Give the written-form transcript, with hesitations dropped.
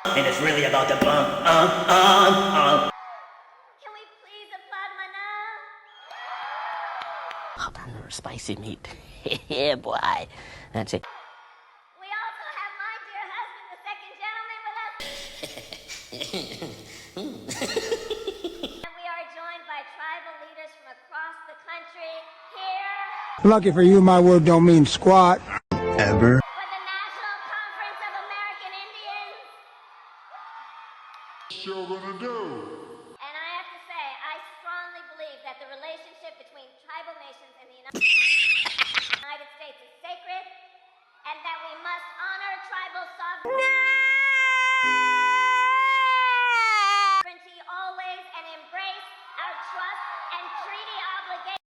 And it's really about the Can we please applaud Mana? Spicy meat. Yeah, boy. That's it. We also have my dear husband, the second gentleman, with us. And we are joined by tribal leaders from across the country here Lucky for you, my word don't mean squat. Ever. for the National Conference of American Indians. You're gonna do. And I have to say, I strongly believe that the relationship between tribal nations and the United States is sacred, and that we must honor tribal sovereignty always and embrace our trust and treaty obligations.